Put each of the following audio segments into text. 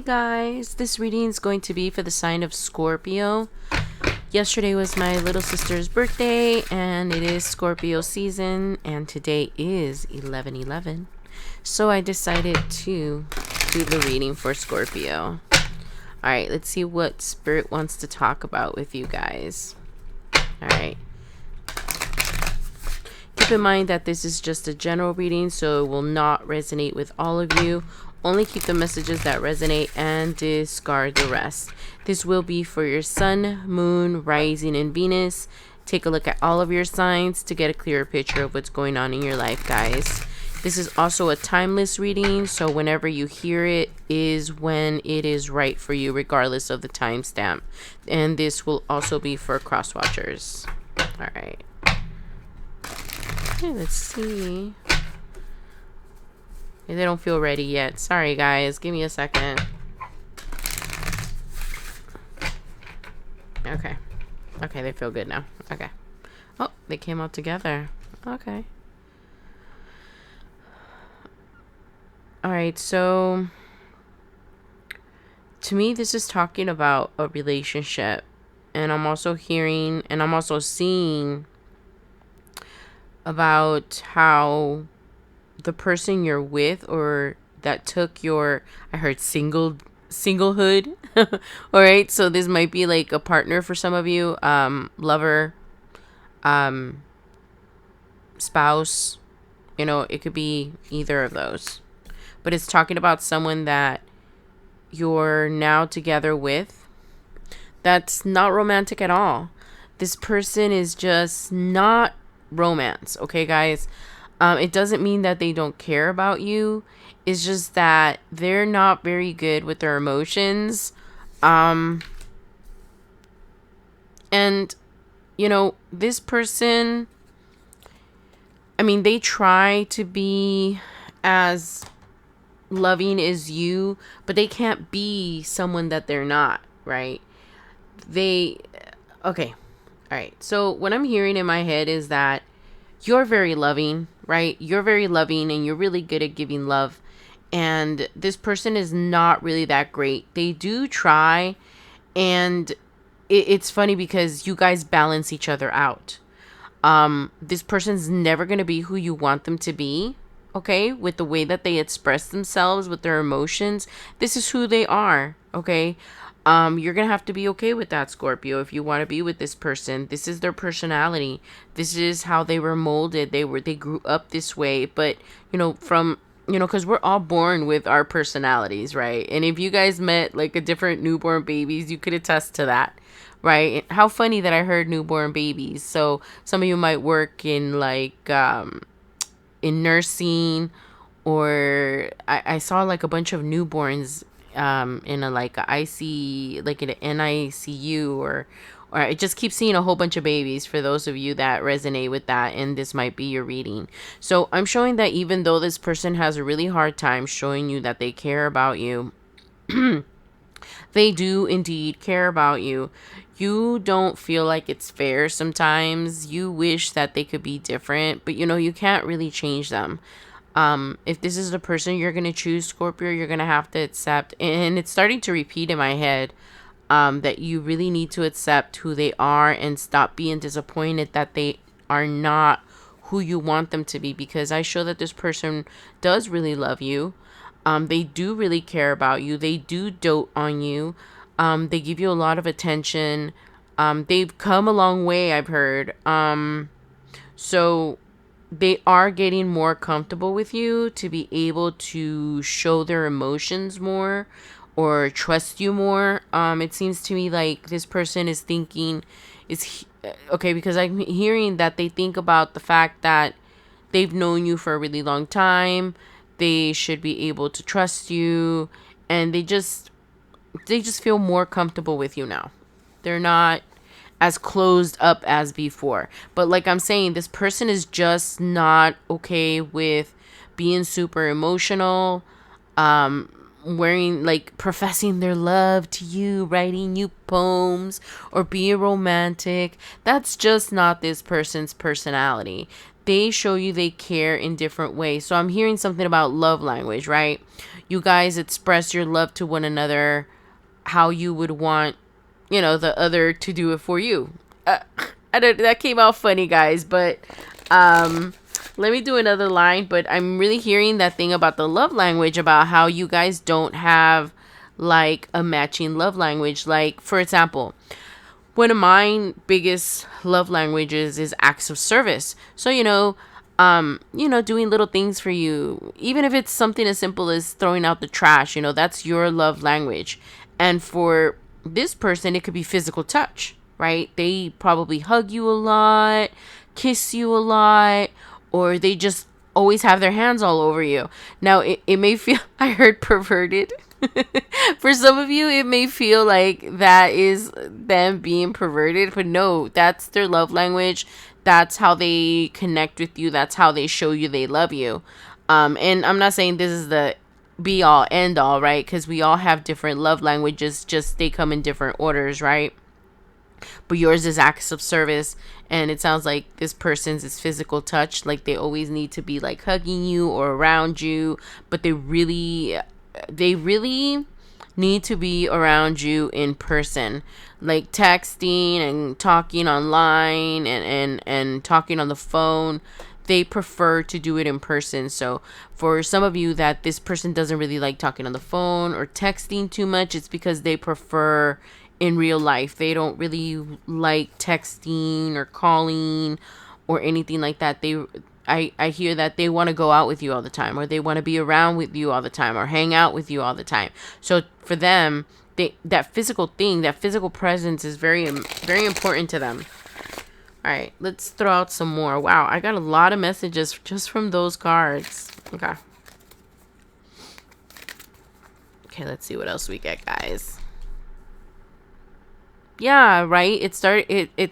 guys, this reading is going to be for the sign of Scorpio. Yesterday was my little sister's birthday and it is Scorpio season, and today is 11/11. So I decided to do the reading for Scorpio. Alright, let's see what Spirit wants to talk about with you guys. Alright. Keep in mind that this is just a general reading, so it will not resonate with all of you. Only keep the messages that resonate and discard the rest. This will be for your sun, moon, rising, and Venus. Take a look at all of your signs to get a clearer picture of what's going on in your life, guys. This is also a timeless reading, so whenever you hear it is when it is right for you, regardless of the timestamp. And this will also be for cross watchers. All right. Okay, let's see. They don't feel ready yet. Sorry, guys. Give me a second. Okay. Okay, they feel good now. Okay. Oh, they came out together. Okay. Alright, so to me, this is talking about a relationship. And I'm also hearing and I'm also seeing about how the person you're with or that took your, I heard singlehood. All right, so this might be like a partner for some of you, lover, spouse, you know, it could be either of those, but it's talking about someone that you're now together with that's not romantic at all. This person is just not romance. Okay, guys. It doesn't mean that they don't care about you. It's just that they're not very good with their emotions. And, you know, this person, I mean, they try to be as loving as you, but they can't be someone that they're not, right? Okay. All right. So what I'm hearing in my head is that you're very loving, right? You're very loving and you're really good at giving love. And this person is not really that great. They do try. And it's funny because you guys balance each other out. This person's never going to be who you want them to be. Okay? With the way that they express themselves, with their emotions. This is who they are. Okay? You're going to have to be okay with that, Scorpio, if you want to be with this person. This is their personality. This is how they were molded. They grew up this way. But, you know, because we're all born with our personalities, right? And if you guys met like a different newborn babies, you could attest to that, right? How funny that I heard newborn babies. So some of you might work in like, in nursing, or I saw like a bunch of newborns in a like a IC, like in an NICU, or I just keep seeing a whole bunch of babies for those of you that resonate with that, and this might be your reading. So I'm showing that even though this person has a really hard time showing you that they care about you, they do indeed care about you. You don't feel like it's fair sometimes. You wish that they could be different, but you know, you can't really change them. If this is the person you're going to choose, Scorpio, you're going to have to accept, and it's starting to repeat in my head, that you really need to accept who they are and stop being disappointed that they are not who you want them to be, because I show that this person does really love you. They do really care about you. They do dote on you. They give you a lot of attention. They've come a long way, I've heard. So they are getting more comfortable with you to be able to show their emotions more or trust you more. It seems to me like this person is thinking, okay, because I'm hearing that they think about the fact that they've known you for a really long time. They should be able to trust you, and they just feel more comfortable with you now. They're not as closed up as before. But like I'm saying, this person is just not okay with being super emotional, professing their love to you, writing you poems, or being romantic. That's just not this person's personality. they show you they care in different ways. So I'm hearing something about love language, right? You guys express your love to one another how you would want, the other to do it for you. I don't, that came out funny, guys, but let me do another line. But I'm really hearing that thing about the love language, about how you guys don't have like a matching love language. Like, for example, one of my biggest love languages is acts of service. So, doing little things for you, even if it's something as simple as throwing out the trash, that's your love language. And for this person, it could be physical touch, right? They probably hug you a lot, kiss you a lot, or they just always have their hands all over you. Now, it may feel, I heard perverted. For some of you, it may feel like that is them being perverted, but no, that's their love language. That's how they connect with you. That's how they show you they love you. And I'm not saying this is the be all end all, right? Because we all have different love languages, just they come in different orders, right? But yours is acts of service, and it sounds like this person's is physical touch. Like they always need to be like hugging you or around you, but they really need to be around you in person. Like texting and talking online and talking on the phone, they prefer to do it in person. So for some of you that this person doesn't really like talking on the phone or texting too much, it's because they prefer in real life. They don't really like texting or calling or anything like that. I hear that they want to go out with you all the time, or they want to be around with you all the time, or hang out with you all the time. So for them, that physical thing, that physical presence is very, very important to them. All right, let's throw out some more. Wow, I got a lot of messages just from those cards. Okay. Okay, let's see what else we get, guys. Yeah, right. It's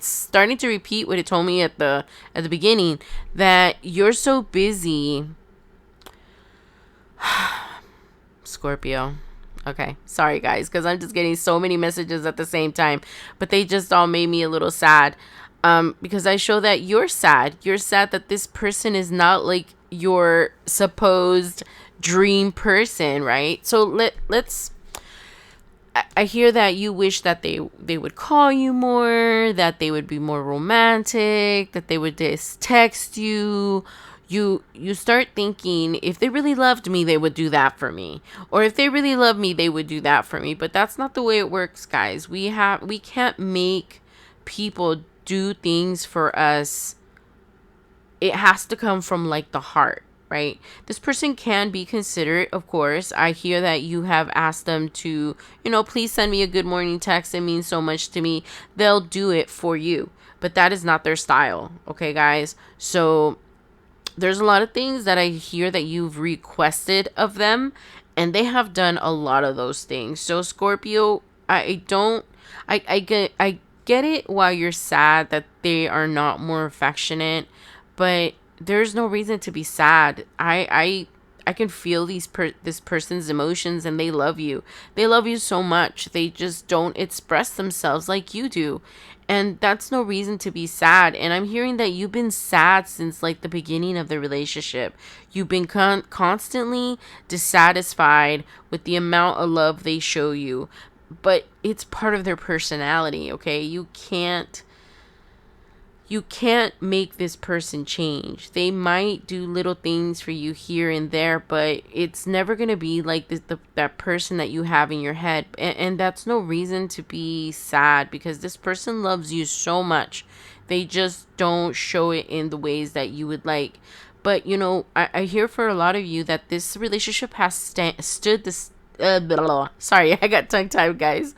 starting to repeat what it told me at the beginning, that you're so busy. Scorpio. Okay, sorry guys, because I'm just getting so many messages at the same time, but they just all made me a little sad. Because I show that you're sad. You're sad that this person is not like your supposed dream person, right? So let's. I hear that you wish that they would call you more, that they would be more romantic, that they would just text you. You start thinking, if they really loved me, they would do that for me. Or if they really love me, they would do that for me. But that's not the way it works, guys. We can't make people do things for us. It has to come from like the heart. Right? This person can be considerate, of course. I hear that you have asked them to, please send me a good morning text. It means so much to me. They'll do it for you, but that is not their style. Okay, guys? So there's a lot of things that I hear that you've requested of them, and they have done a lot of those things. So Scorpio, I get it while you're sad that they are not more affectionate, but there's no reason to be sad. I can feel this person's emotions, and they love you. They love you so much. They just don't express themselves like you do. And that's no reason to be sad. And I'm hearing that you've been sad since like the beginning of the relationship. You've been constantly dissatisfied with the amount of love they show you. But it's part of their personality, okay? You can't make this person change. They might do little things for you here and there, but it's never going to be like that person that you have in your head. And that's no reason to be sad, because this person loves you so much. They just don't show it in the ways that you would like. But, I hear for a lot of you that this relationship has stood this... sorry, I got tongue-tied, guys.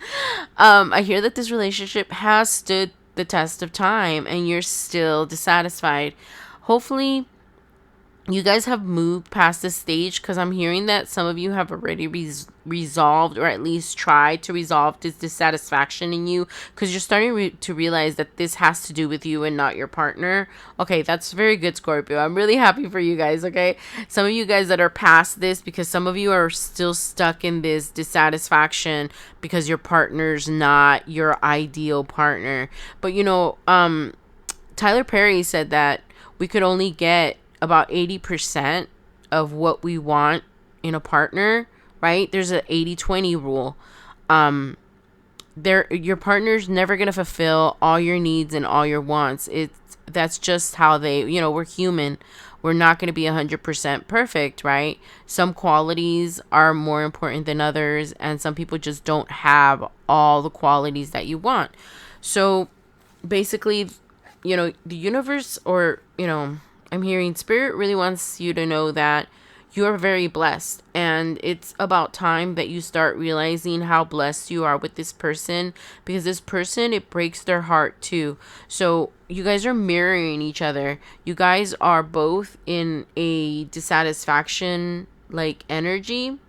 I hear that this relationship has stood the test of time, and you're still dissatisfied. Hopefully you guys have moved past this stage, because I'm hearing that some of you have already resolved, or at least tried to resolve this dissatisfaction in you, because you're starting to realize that this has to do with you and not your partner. Okay, that's very good, Scorpio. I'm really happy for you guys, okay? Some of you guys that are past this, because some of you are still stuck in this dissatisfaction because your partner's not your ideal partner. But Tyler Perry said that we could only get about 80% of what we want in a partner, right? There's a 80-20 rule. Your partner's never going to fulfill all your needs and all your wants. That's just how they, we're human. We're not going to be 100% perfect, right? Some qualities are more important than others, and some people just don't have all the qualities that you want. So basically, the universe, or, I'm hearing spirit really wants you to know that you are very blessed, and it's about time that you start realizing how blessed you are with this person, because this person, it breaks their heart too. So you guys are mirroring each other. You guys are both in a dissatisfaction like energy,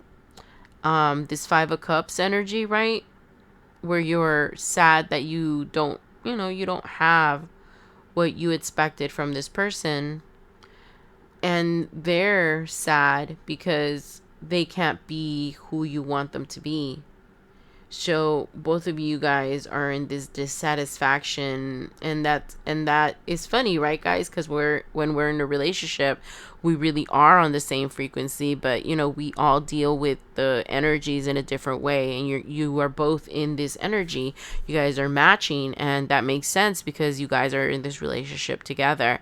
this 5 of Cups energy, right? Where you're sad that you don't, you don't have what you expected from this person, and they're sad because they can't be who you want them to be. So both of you guys are in this dissatisfaction, and that is funny, right, guys? Because when we're in a relationship, we really are on the same frequency, but we all deal with the energies in a different way, and you are both in this energy. You guys are matching, and that makes sense because you guys are in this relationship together.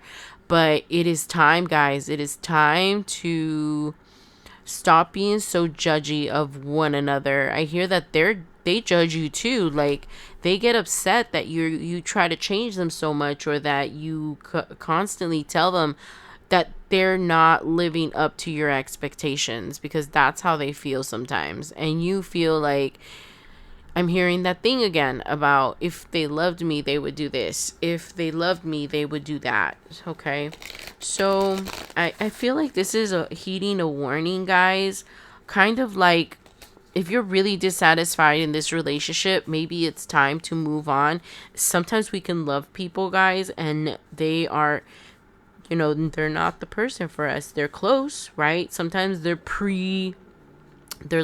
But it is time, guys. It is time to stop being so judgy of one another. I hear that they judge you too. Like, they get upset that you try to change them so much, or that you constantly tell them that they're not living up to your expectations, because that's how they feel sometimes. And you feel like, I'm hearing that thing again about, if they loved me, they would do this. If they loved me, they would do that. Okay. So I feel like this is heeding a warning, guys. Kind of like, if you're really dissatisfied in this relationship, maybe it's time to move on. Sometimes we can love people, guys, and they are, they're not the person for us. They're close, right? Sometimes they're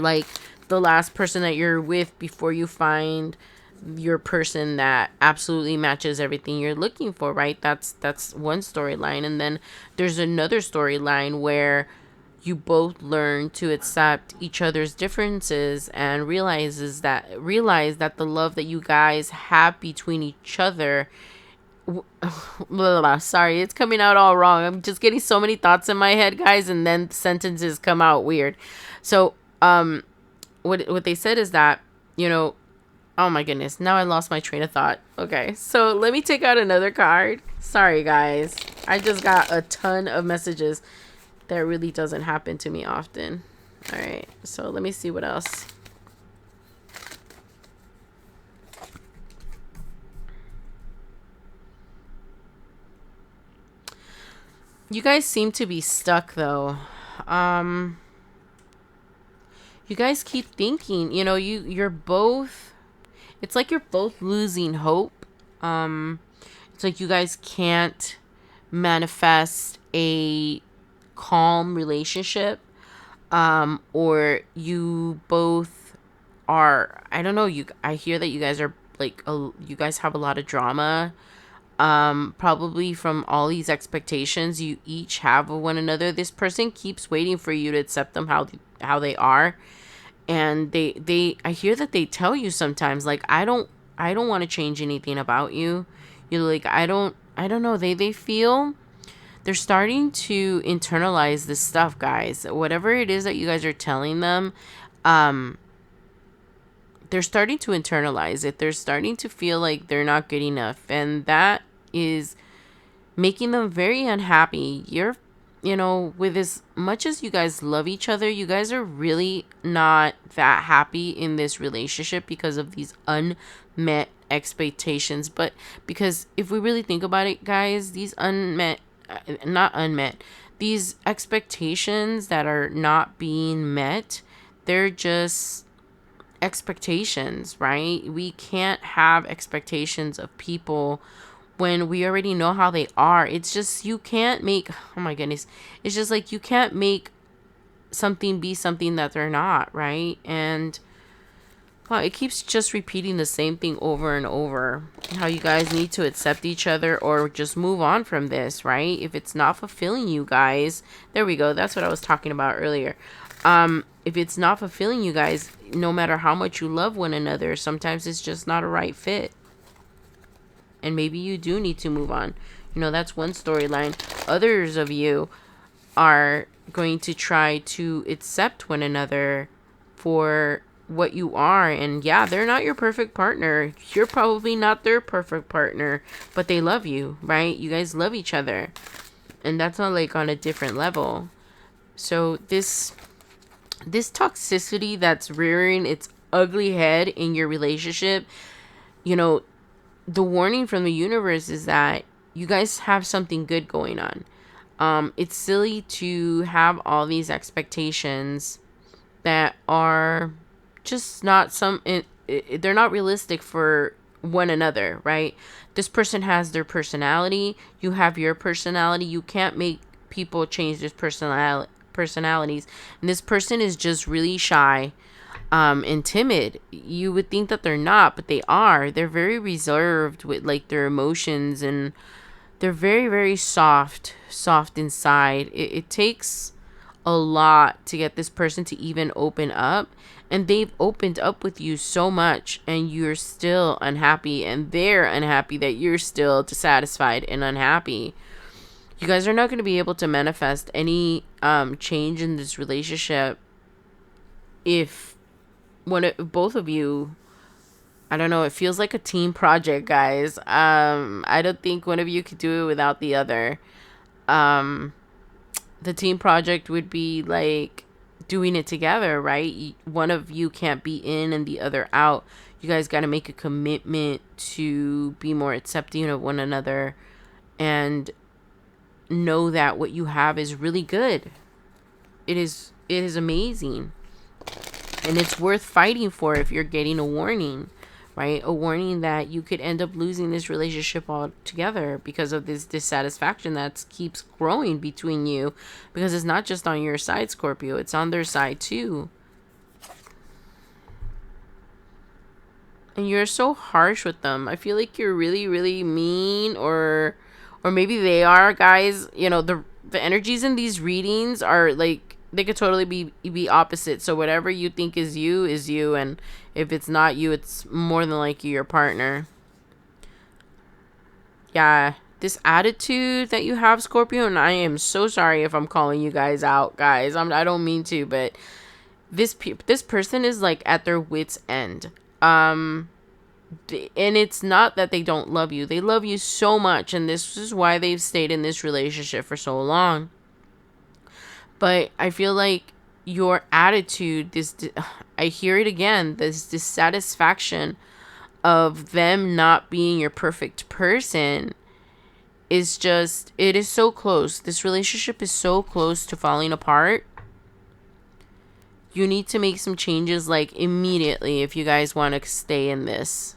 like the last person that you're with before you find your person that absolutely matches everything you're looking for, right? That's one storyline. And then there's another storyline where you both learn to accept each other's differences, and realize that the love that you guys have between each other, blah, blah, blah. Sorry, it's coming out all wrong. I'm just getting so many thoughts in my head, guys, and then sentences come out weird. So what they said is that, oh my goodness, now I lost my train of thought. Okay, so let me take out another card. Sorry, guys. I just got a ton of messages. That really doesn't happen to me often. All right, so let me see what else. You guys seem to be stuck, though. You guys keep thinking, you're both, it's like you're both losing hope. It's like you guys can't manifest a calm relationship, or you both are, I don't know, I hear that you guys are like, you guys have a lot of drama, probably from all these expectations you each have of one another. This person keeps waiting for you to accept them how they are, and I hear that they tell you sometimes, like, I don't want to change anything about you. You're like, I don't know, they feel they're starting to internalize this stuff, guys. Whatever it is that you guys are telling them, they're starting to internalize it. They're starting to feel like they're not good enough, and that is making them very unhappy. With as much as you guys love each other, you guys are really not that happy in this relationship because of these unmet expectations. But because if we really think about it, guys, these these expectations that are not being met, they're just expectations, right? We can't have expectations of people when we already know how they are. It's just, you can't make, oh my goodness, it's just like you can't make something be something that they're not, right? And Wow, it keeps just repeating the same thing over and over. How you guys need to accept each other or just move on from this, right? If it's not fulfilling you guys, there we go. That's what I was talking about earlier. If it's not fulfilling you guys, no matter how much you love one another, sometimes it's just not a right fit. And maybe you do need to move on. You know, that's one storyline. Others of you are going to try to accept one another for what you are. And yeah, they're not your perfect partner. You're probably not their perfect partner, but they love you, right? You guys love each other. And that's not like on a different level. So this toxicity that's rearing its ugly head in your relationship, you know, the warning from the universe is that you guys have something good going on. It's silly to have all these expectations that are just not they're not realistic for one another, right? This person has their personality. You have your personality. You can't make people change their personalities. And this person is just really shy and timid. You would think that they're not, but they are. They're very reserved with like their emotions, and they're very, very soft inside. It takes a lot to get this person to even open up, and they've opened up with you so much, and you're still unhappy, and they're unhappy that you're still dissatisfied and unhappy. You guys are not going to be able to manifest any change in this relationship if both of you, I don't know, it feels like a team project, guys. I don't think one of you could do it without the other. The team project would be like doing it together, right? One of you can't be in and the other out. You guys got to make a commitment to be more accepting of one another and know that what you have is really good. It is amazing. And it's worth fighting for if you're getting a warning, right? A warning that you could end up losing this relationship altogether because of this dissatisfaction that keeps growing between you. Because it's not just on your side, Scorpio. It's on their side too. And you're so harsh with them. I feel like you're really, really mean, or maybe they are, guys. You know, the energies in these readings are like, they could totally be opposite. So whatever you think is you, and if it's not you, it's more than likely your partner. Yeah, this attitude that you have, Scorpio, and I am so sorry if I'm calling you guys out, guys. I don't mean to, but this person is like at their wits' end. And it's not that they don't love you. They love you so much, and this is why they've stayed in this relationship for so long. But I feel like your attitude, I hear it again, this dissatisfaction of them not being your perfect person is just, it is so close. This relationship is so close to falling apart. You need to make some changes like immediately if you guys want to stay in this.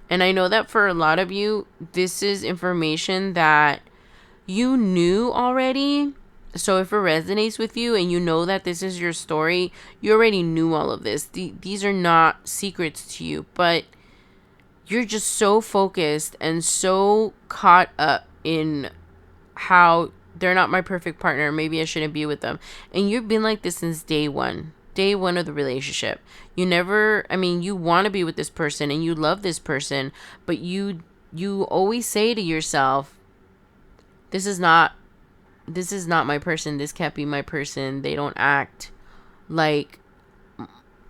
And I know that for a lot of you, this is information that you knew already. So if it resonates with you and you know that this is your story, you already knew all of this. These are not secrets to you, but you're just so focused and so caught up in how they're not my perfect partner. Maybe I shouldn't be with them. And you've been like this since day one of the relationship. You want to be with this person and you love this person, but you always say to yourself, this is not my person. This can't be my person. They don't act like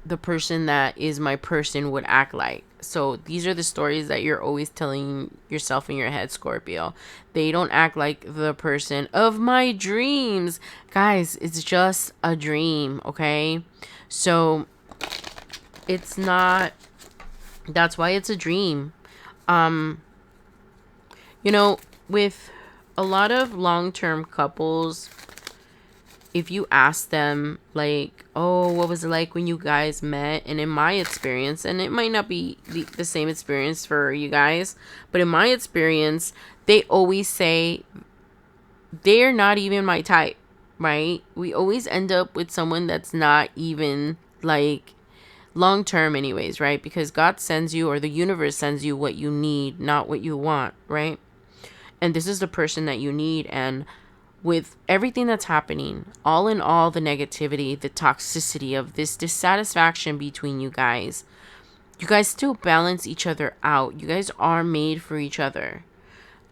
the person that is my person would act like. So these are the stories that you're always telling yourself in your head, Scorpio. They don't act like the person of my dreams. Guys, it's just a dream, okay? So it's not, that's why it's a dream. With a lot of long-term couples, if you ask them like, oh, what was it like when you guys met? And in my experience, and it might not be the same experience for you guys, but in my experience, they always say they're not even my type. right? We always end up with someone that's not even like long term, anyways, right? Because God sends you, or the universe sends you what you need, not what you want, right? And this is the person that you need. And with everything that's happening, all in all, the negativity, the toxicity of this dissatisfaction between you guys still balance each other out. You guys are made for each other,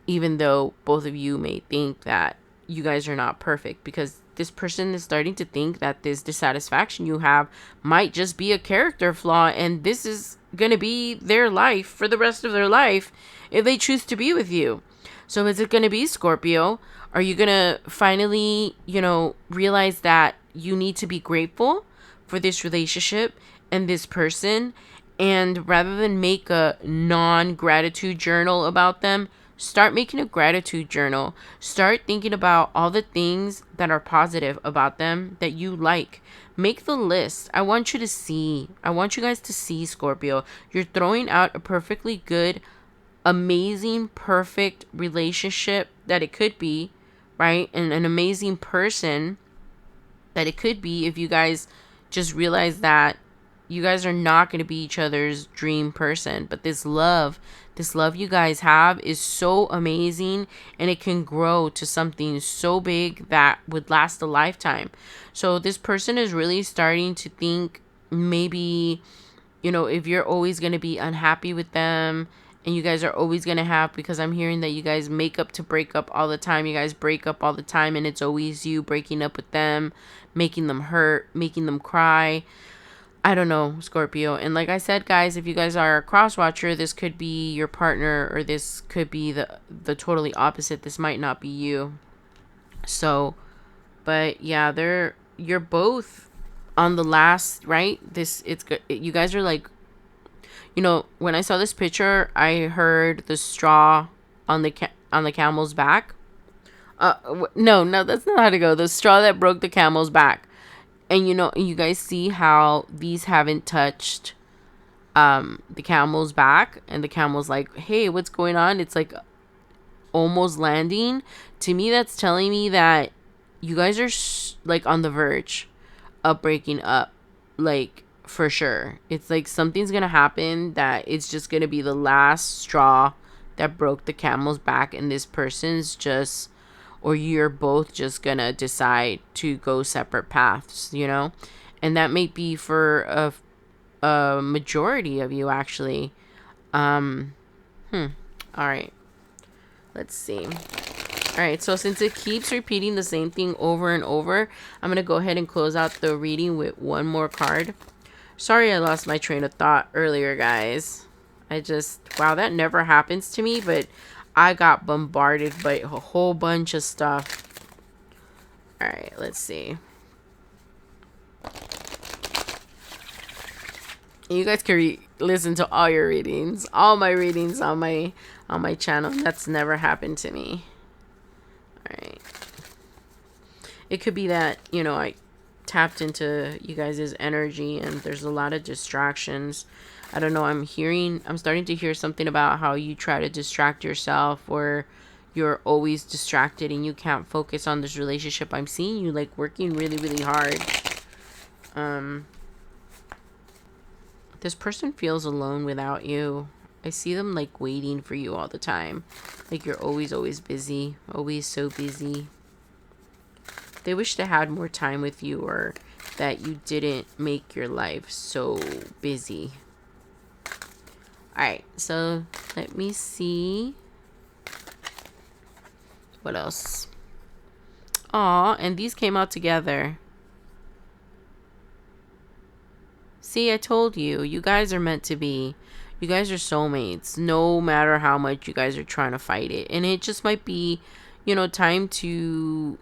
even though both of you may think that you guys are not perfect, because this person is starting to think that this dissatisfaction you have might just be a character flaw, and this is going to be their life for the rest of their life if they choose to be with you. So is it going to be, Scorpio? Are you going to finally, realize that you need to be grateful for this relationship and this person, and rather than make a non-gratitude journal about them, start making a gratitude journal. Start thinking about all the things that are positive about them that you like. Make the list. I want you guys to see, Scorpio. You're throwing out a perfectly good, amazing, perfect relationship that it could be, right? And an amazing person that it could be if you guys just realize that you guys are not going to be each other's dream person. But this love you guys have is so amazing, and it can grow to something so big that would last a lifetime. So this person is really starting to think, maybe, if you're always going to be unhappy with them, and you guys are always going to have, because I'm hearing that you guys make up to break up all the time. You guys break up all the time, and it's always you breaking up with them, making them hurt, making them cry. I don't know, Scorpio. And like I said, guys, if you guys are a cross watcher, this could be your partner, or this could be the totally opposite. This might not be you. So, but yeah, you're both on the last, right? It's good. You guys are like, when I saw this picture, I heard the straw on the camel's back. No, that's not how to go. The straw that broke the camel's back. And you guys see how these haven't touched the camel's back, and the camel's like, hey, what's going on? It's like almost landing. To me, that's telling me that you guys are like on the verge of breaking up, like, for sure. It's like something's gonna happen that it's just gonna be the last straw that broke the camel's back, and this person's just, or you're both just gonna decide to go separate paths, and that may be for a majority of you, actually. All right, let's see. All right, so since it keeps repeating the same thing over and over, I'm gonna go ahead and close out the reading with one more card. Sorry, I lost my train of thought earlier, guys. Wow, that never happens to me, but I got bombarded by a whole bunch of stuff. All right, let's see. You guys can listen to all your readings, all my readings on my channel. That's never happened to me. All right. It could be that, I tapped into you guys' energy and there's a lot of distractions. I don't know. I'm starting to hear something about how you try to distract yourself, or you're always distracted and you can't focus on this relationship. I'm seeing you like working really, really hard. This person feels alone without you. I see them like waiting for you all the time. Like you're always, always busy. Always so busy. They wish they had more time with you, or that you didn't make your life so busy. Alright, so let me see. What else? Aw, and these came out together. See, I told you. You guys are meant to be. You guys are soulmates. No matter how much you guys are trying to fight it. And it just might be, time to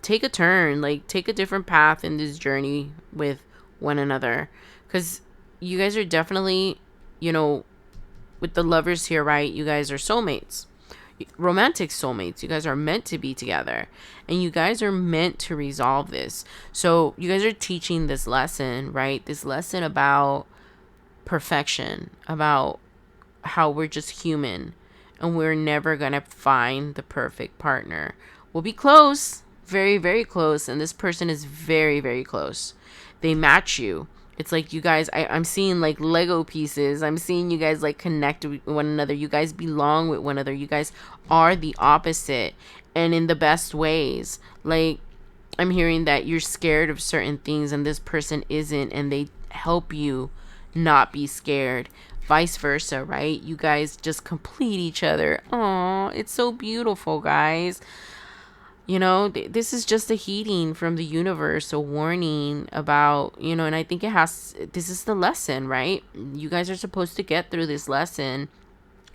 take a turn. Like, take a different path in this journey with one another. Because you guys are definitely, with the lovers here, right? You guys are soulmates. Romantic soulmates. You guys are meant to be together, and you guys are meant to resolve this. So you guys are teaching this lesson, right? This lesson about perfection, about how we're just human and we're never gonna find the perfect partner. We'll be close. very, very close, and this person is very, very close. They match you. It's like you guys, I'm seeing like Lego pieces. I'm seeing you guys like connect with one another. You guys belong with one another. You guys are the opposite, and in the best ways. Like, I'm hearing that you're scared of certain things and this person isn't, and they help you not be scared. Vice versa, right? You guys just complete each other. Oh, it's so beautiful, guys. This is just a heating from the universe, a warning about, and I think this is the lesson, right? You guys are supposed to get through this lesson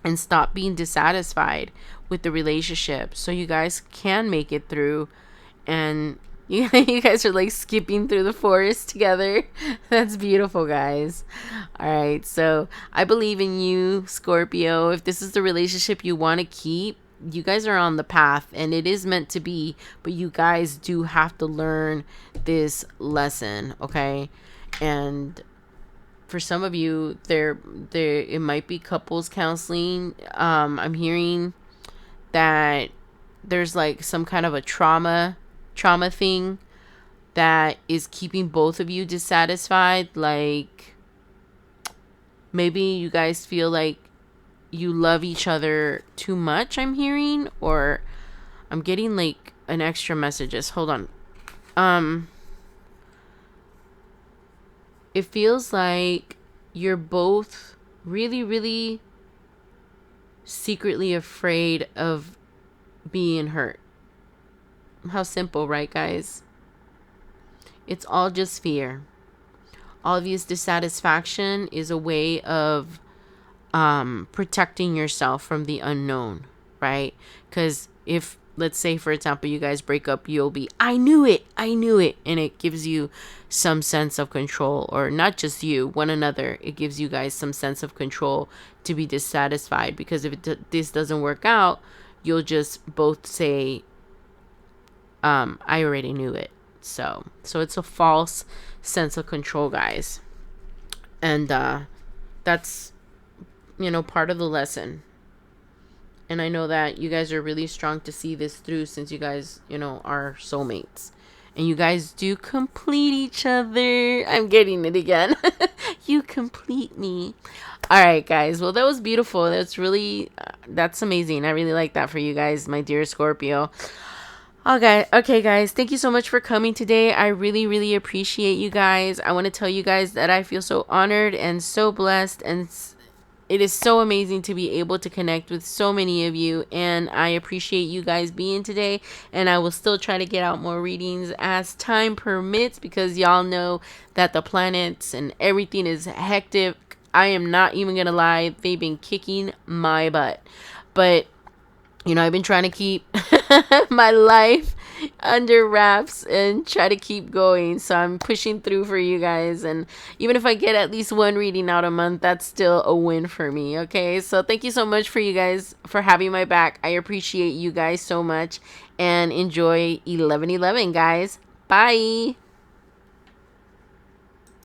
and stop being dissatisfied with the relationship so you guys can make it through. And you guys are like skipping through the forest together. That's beautiful, guys. All right, so I believe in you, Scorpio. If this is the relationship you want to keep, you guys are on the path and it is meant to be, but you guys do have to learn this lesson, okay? And for some of you, there it might be couples counseling. I'm hearing that there's like some kind of a trauma thing that is keeping both of you dissatisfied. Like, maybe you guys feel like you love each other too much, I'm hearing, or I'm getting like an extra messages. Hold on. It feels like you're both really, really secretly afraid of being hurt. How simple, right, guys? It's all just fear. Obvious dissatisfaction is a way of protecting yourself from the unknown, right? Because if, let's say, for example, you guys break up, you'll be, I knew it, and it gives you some sense of control, or not just you, one another. It gives you guys some sense of control to be dissatisfied, because if this doesn't work out, you'll just both say, I already knew it. So it's a false sense of control, guys. And that's, part of the lesson. And I know that you guys are really strong to see this through, since you guys, are soulmates. And you guys do complete each other. I'm getting it again. You complete me. All right, guys. Well, that was beautiful. That's amazing. I really like that for you guys, my dear Scorpio. Okay, guys. Thank you so much for coming today. I really, really appreciate you guys. I want to tell you guys that I feel so honored and so blessed, and it is so amazing to be able to connect with so many of you, and I appreciate you guys being today. And I will still try to get out more readings as time permits, because y'all know that the planets and everything is hectic. I am not even gonna lie, they've been kicking my butt, but I've been trying to keep my life under wraps and try to keep going. So I'm pushing through for you guys. And even if I get at least one reading out a month, that's still a win for me. Okay. So thank you so much for you guys for having my back. I appreciate you guys so much, and enjoy 11/11, guys. Bye.